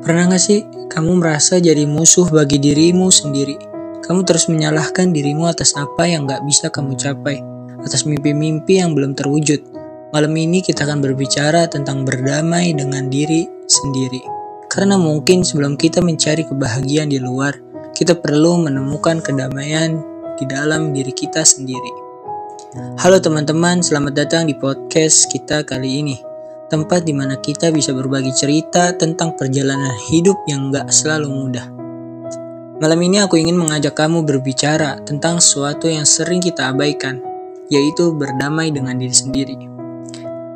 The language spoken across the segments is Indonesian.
Pernah gak sih kamu merasa jadi musuh bagi dirimu sendiri? Kamu terus menyalahkan dirimu atas apa yang gak bisa kamu capai, atas mimpi-mimpi yang belum terwujud. Malam ini kita akan berbicara tentang berdamai dengan diri sendiri. Karena mungkin sebelum kita mencari kebahagiaan di luar, kita perlu menemukan kedamaian di dalam diri kita sendiri. Halo teman-teman, selamat datang di podcast kita kali ini. Tempat di mana kita bisa berbagi cerita tentang perjalanan hidup yang gak selalu mudah. Malam ini aku ingin mengajak kamu berbicara tentang sesuatu yang sering kita abaikan, yaitu berdamai dengan diri sendiri.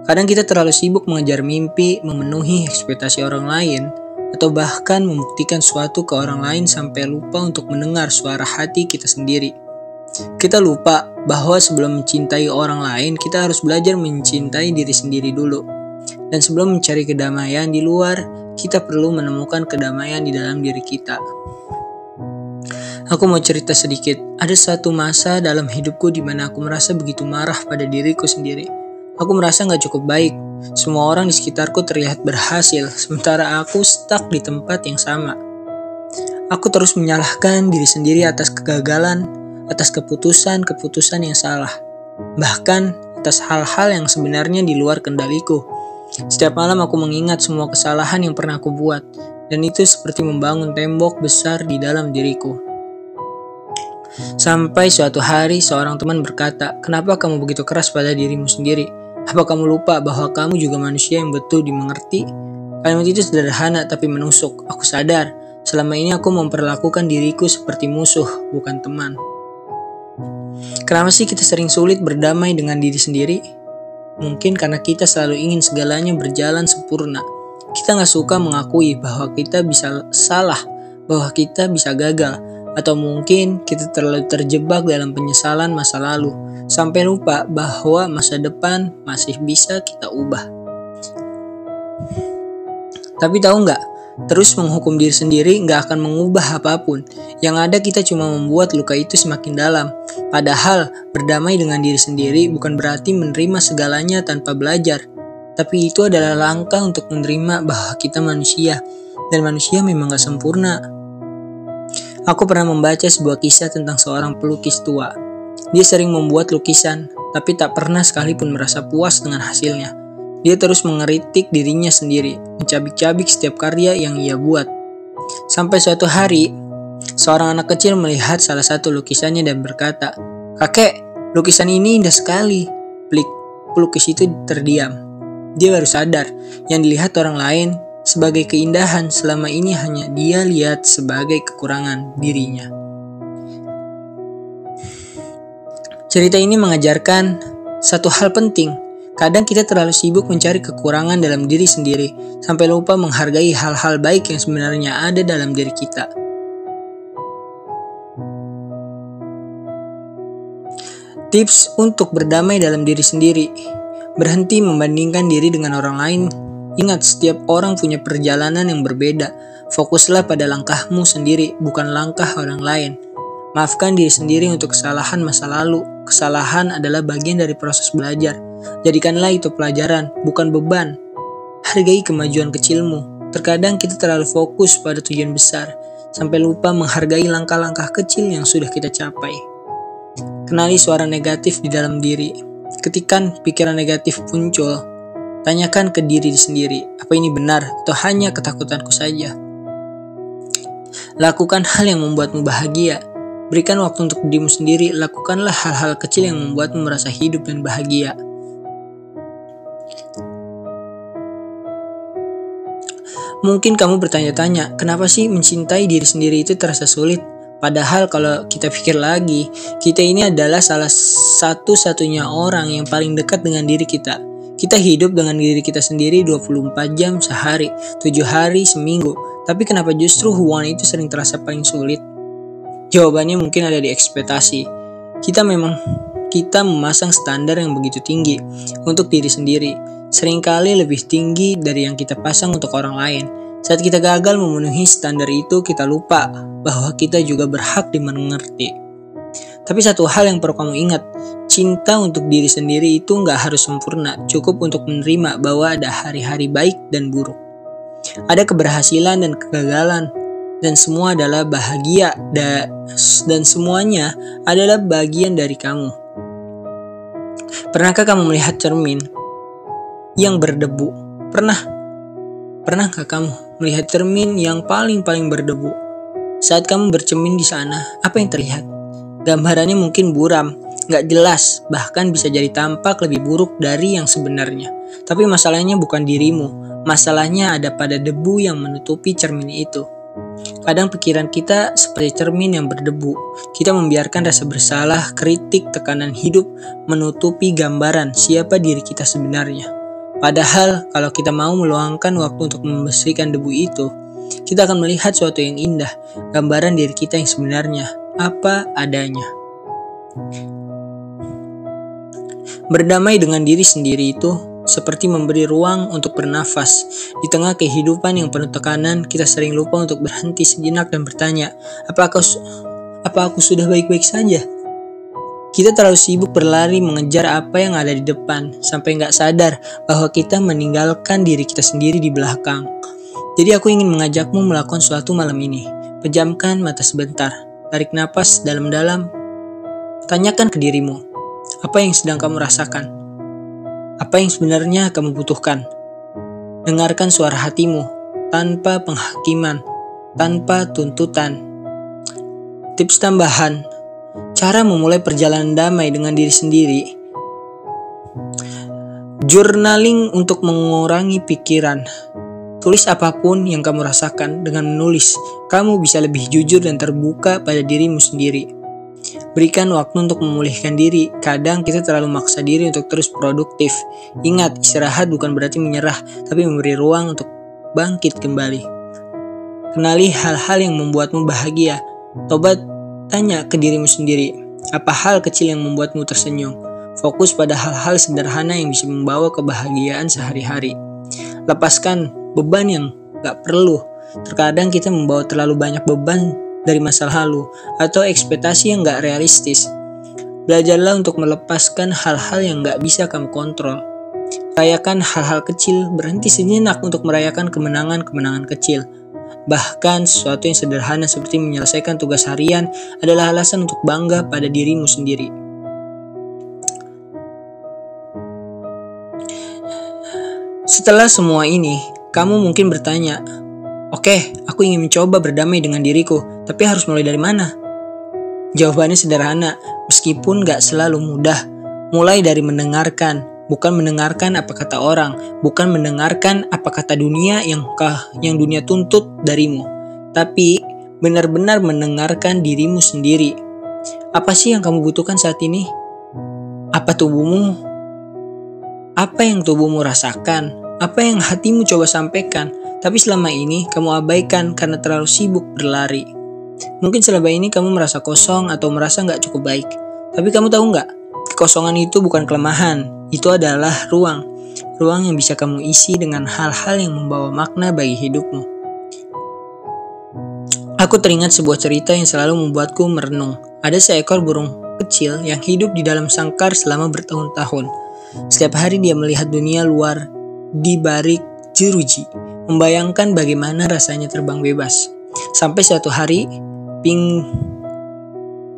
Kadang kita terlalu sibuk mengejar mimpi, memenuhi ekspektasi orang lain, atau bahkan membuktikan sesuatu ke orang lain sampai lupa untuk mendengar suara hati kita sendiri. Kita lupa bahwa sebelum mencintai orang lain, kita harus belajar mencintai diri sendiri dulu. Dan sebelum mencari kedamaian di luar, kita perlu menemukan kedamaian di dalam diri kita. Aku mau cerita sedikit. Ada satu masa dalam hidupku di mana aku merasa begitu marah pada diriku sendiri. Aku merasa gak cukup baik. Semua orang di sekitarku terlihat berhasil, sementara aku stuck di tempat yang sama. Aku terus menyalahkan diri sendiri atas kegagalan, atas keputusan-keputusan yang salah. Bahkan atas hal-hal yang sebenarnya di luar kendaliku. Setiap malam aku mengingat semua kesalahan yang pernah aku buat, dan itu seperti membangun tembok besar di dalam diriku. Sampai suatu hari seorang teman berkata, "Kenapa kamu begitu keras pada dirimu sendiri? Apa kamu lupa bahwa kamu juga manusia yang betul dimengerti?" Kalimat itu sederhana tapi menusuk. Aku sadar, selama ini aku memperlakukan diriku seperti musuh, bukan teman. Kenapa sih kita sering sulit berdamai dengan diri sendiri? Mungkin karena kita selalu ingin segalanya berjalan sempurna. Kita gak suka mengakui bahwa kita bisa salah, bahwa kita bisa gagal, atau mungkin kita terlalu terjebak dalam penyesalan masa lalu, sampai lupa bahwa masa depan masih bisa kita ubah. Tapi tahu gak? Terus menghukum diri sendiri gak akan mengubah apapun. Yang ada kita cuma membuat luka itu semakin dalam. Padahal berdamai dengan diri sendiri bukan berarti menerima segalanya tanpa belajar. Tapi itu adalah langkah untuk menerima bahwa kita manusia. Dan manusia memang gak sempurna. Aku pernah membaca sebuah kisah tentang seorang pelukis tua. Dia sering membuat lukisan, tapi tak pernah sekalipun merasa puas dengan hasilnya. Dia terus mengeritik dirinya sendiri, mencabik-cabik setiap karya yang ia buat. Sampai suatu hari, seorang anak kecil melihat salah satu lukisannya dan berkata, "Kakek, lukisan ini indah sekali." Pelukis itu terdiam. Dia baru sadar, yang dilihat orang lain sebagai keindahan selama ini hanya dia lihat sebagai kekurangan dirinya. Cerita ini mengajarkan satu hal penting. Kadang kita terlalu sibuk mencari kekurangan dalam diri sendiri, sampai lupa menghargai hal-hal baik yang sebenarnya ada dalam diri kita. Tips untuk berdamai dalam diri sendiri. Berhenti membandingkan diri dengan orang lain. Ingat, setiap orang punya perjalanan yang berbeda. Fokuslah pada langkahmu sendiri, bukan langkah orang lain. Maafkan diri sendiri untuk kesalahan masa lalu. Kesalahan adalah bagian dari proses belajar. Jadikanlah itu pelajaran, bukan beban. Hargai kemajuan kecilmu. Terkadang kita terlalu fokus pada tujuan besar, sampai lupa menghargai langkah-langkah kecil yang sudah kita capai. Kenali suara negatif di dalam diri. Ketika pikiran negatif muncul, tanyakan ke diri sendiri, apa ini benar atau hanya ketakutanku saja? Lakukan hal yang membuatmu bahagia. Berikan waktu untuk dirimu sendiri. Lakukanlah hal-hal kecil yang membuatmu merasa hidup dan bahagia. Mungkin kamu bertanya-tanya, kenapa sih mencintai diri sendiri itu terasa sulit? Padahal kalau kita pikir lagi, kita ini adalah salah satu-satunya orang yang paling dekat dengan diri kita. Kita hidup dengan diri kita sendiri 24 jam sehari, 7 hari seminggu. Tapi kenapa justru hubungan itu sering terasa paling sulit? Jawabannya mungkin ada di ekspektasi. Kita memasang standar yang begitu tinggi untuk diri sendiri. Seringkali lebih tinggi dari yang kita pasang untuk orang lain. Saat kita gagal memenuhi standar itu, kita lupa bahwa kita juga berhak dimengerti. Tapi satu hal yang perlu kamu ingat, cinta untuk diri sendiri itu gak harus sempurna, cukup untuk menerima bahwa ada hari-hari baik dan buruk. Ada keberhasilan dan kegagalan, dan semua adalah bahagia dan semuanya adalah bagian dari kamu. Pernahkah kamu melihat cermin yang berdebu? Pernahkah kamu melihat cermin yang paling berdebu? Saat kamu bercermin di sana, apa yang terlihat? Gambarannya mungkin buram, gak jelas, bahkan bisa jadi tampak lebih buruk dari yang sebenarnya. Tapi masalahnya bukan dirimu, masalahnya ada pada debu yang menutupi cermin itu. Kadang pikiran kita seperti cermin yang berdebu. Kita membiarkan rasa bersalah, kritik, tekanan hidup menutupi gambaran siapa diri kita sebenarnya. Padahal kalau kita mau meluangkan waktu untuk membersihkan debu itu, kita akan melihat sesuatu yang indah, gambaran diri kita yang sebenarnya, apa adanya. Berdamai dengan diri sendiri itu seperti memberi ruang untuk bernafas. Di tengah kehidupan yang penuh tekanan, kita sering lupa untuk berhenti sejenak dan bertanya, apa aku sudah baik-baik saja? Kita terlalu sibuk berlari mengejar apa yang ada di depan, sampai gak sadar bahwa kita meninggalkan diri kita sendiri di belakang. Jadi aku ingin mengajakmu melakukan sesuatu malam ini. Pejamkan mata sebentar, tarik napas dalam-dalam, tanyakan ke dirimu, apa yang sedang kamu rasakan? Apa yang sebenarnya kamu butuhkan? Dengarkan suara hatimu, tanpa penghakiman, tanpa tuntutan. Tips tambahan, cara memulai perjalanan damai dengan diri sendiri. Journaling untuk mengurangi pikiran. Tulis apapun yang kamu rasakan. Dengan menulis, kamu bisa lebih jujur dan terbuka pada dirimu sendiri. Berikan waktu untuk memulihkan diri. Kadang kita terlalu maksa diri untuk terus produktif. Ingat, istirahat bukan berarti menyerah, tapi memberi ruang untuk bangkit kembali. Kenali hal-hal yang membuatmu bahagia. Coba tanya ke dirimu sendiri, apa hal kecil yang membuatmu tersenyum? Fokus pada hal-hal sederhana yang bisa membawa kebahagiaan sehari-hari. Lepaskan beban yang gak perlu. Terkadang kita membawa terlalu banyak beban dari masa lalu atau ekspektasi yang gak realistis. Belajarlah untuk melepaskan hal-hal yang gak bisa kamu kontrol. Rayakan hal-hal kecil, berhenti sejenak untuk merayakan kemenangan-kemenangan kecil. Bahkan sesuatu yang sederhana seperti menyelesaikan tugas harian adalah alasan untuk bangga pada dirimu sendiri. Setelah semua ini, kamu mungkin bertanya, oke, aku ingin mencoba berdamai dengan diriku, tapi harus mulai dari mana? Jawabannya sederhana, meskipun gak selalu mudah. Mulai dari mendengarkan, bukan mendengarkan apa kata orang, bukan mendengarkan apa kata dunia yang dunia tuntut darimu, tapi benar-benar mendengarkan dirimu sendiri. Apa sih yang kamu butuhkan saat ini? Apa yang tubuhmu rasakan? Apa yang hatimu coba sampaikan? Tapi selama ini kamu abaikan karena terlalu sibuk berlari. Mungkin selama ini kamu merasa kosong atau merasa gak cukup baik. Tapi kamu tahu gak? Kekosongan itu bukan kelemahan. Itu adalah ruang yang bisa kamu isi dengan hal-hal yang membawa makna bagi hidupmu. Aku teringat sebuah cerita yang selalu membuatku merenung. Ada seekor burung kecil yang hidup di dalam sangkar selama bertahun-tahun. Setiap hari dia melihat dunia luar di balik jeruji, membayangkan bagaimana rasanya terbang bebas. Sampai suatu hari,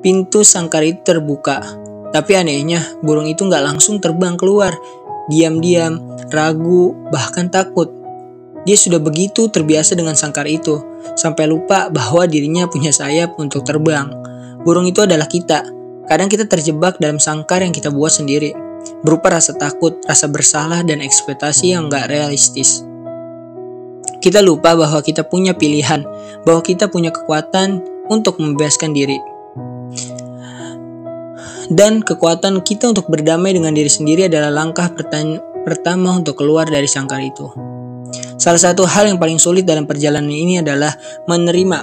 pintu sangkar itu terbuka. Tapi anehnya, burung itu gak langsung terbang keluar. Diam-diam, ragu, bahkan takut. Dia sudah begitu terbiasa dengan sangkar itu, sampai lupa bahwa dirinya punya sayap untuk terbang. Burung itu adalah kita. Kadang kita terjebak dalam sangkar yang kita buat sendiri, berupa rasa takut, rasa bersalah, dan ekspektasi yang gak realistis. Kita lupa bahwa kita punya pilihan, bahwa kita punya kekuatan untuk membebaskan diri. Dan kekuatan kita untuk berdamai dengan diri sendiri adalah langkah pertama untuk keluar dari sangkar itu. Salah satu hal yang paling sulit dalam perjalanan ini adalah menerima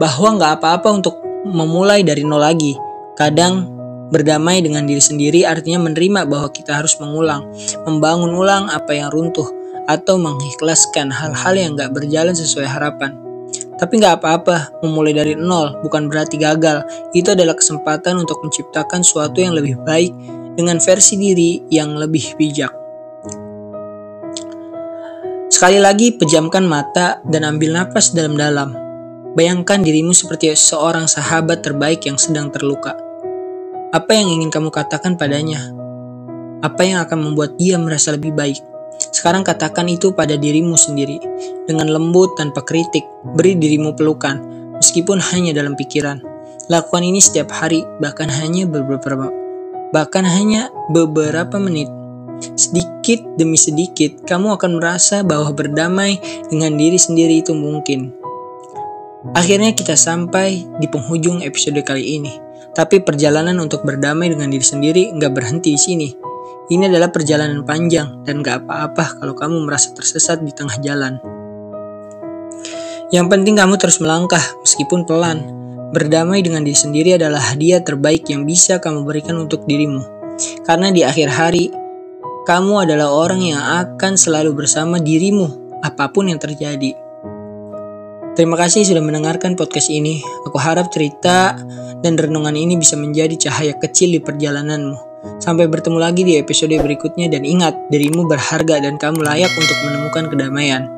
bahwa gak apa-apa untuk memulai dari nol lagi. Kadang berdamai dengan diri sendiri artinya menerima bahwa kita harus membangun ulang apa yang runtuh, atau mengikhlaskan hal-hal yang gak berjalan sesuai harapan. Tapi gak apa-apa, memulai dari nol bukan berarti gagal. Itu adalah kesempatan untuk menciptakan sesuatu yang lebih baik dengan versi diri yang lebih bijak. Sekali lagi, pejamkan mata dan ambil napas dalam-dalam. Bayangkan dirimu seperti seorang sahabat terbaik yang sedang terluka. Apa yang ingin kamu katakan padanya? Apa yang akan membuat dia merasa lebih baik? Sekarang katakan itu pada dirimu sendiri. Dengan lembut tanpa kritik, beri dirimu pelukan, meskipun hanya dalam pikiran. Lakukan ini setiap hari, bahkan hanya beberapa menit. Sedikit demi sedikit, kamu akan merasa bahwa berdamai dengan diri sendiri itu mungkin. Akhirnya kita sampai di penghujung episode kali ini. Tapi perjalanan untuk berdamai dengan diri sendiri nggak berhenti di sini. Ini adalah perjalanan panjang dan gak apa-apa kalau kamu merasa tersesat di tengah jalan. Yang penting kamu terus melangkah meskipun pelan. Berdamai dengan diri sendiri adalah hadiah terbaik yang bisa kamu berikan untuk dirimu. Karena di akhir hari, kamu adalah orang yang akan selalu bersama dirimu apapun yang terjadi. Terima kasih sudah mendengarkan podcast ini. Aku harap cerita dan renungan ini bisa menjadi cahaya kecil di perjalananmu. Sampai bertemu lagi di episode berikutnya dan ingat, dirimu berharga dan kamu layak untuk menemukan kedamaian.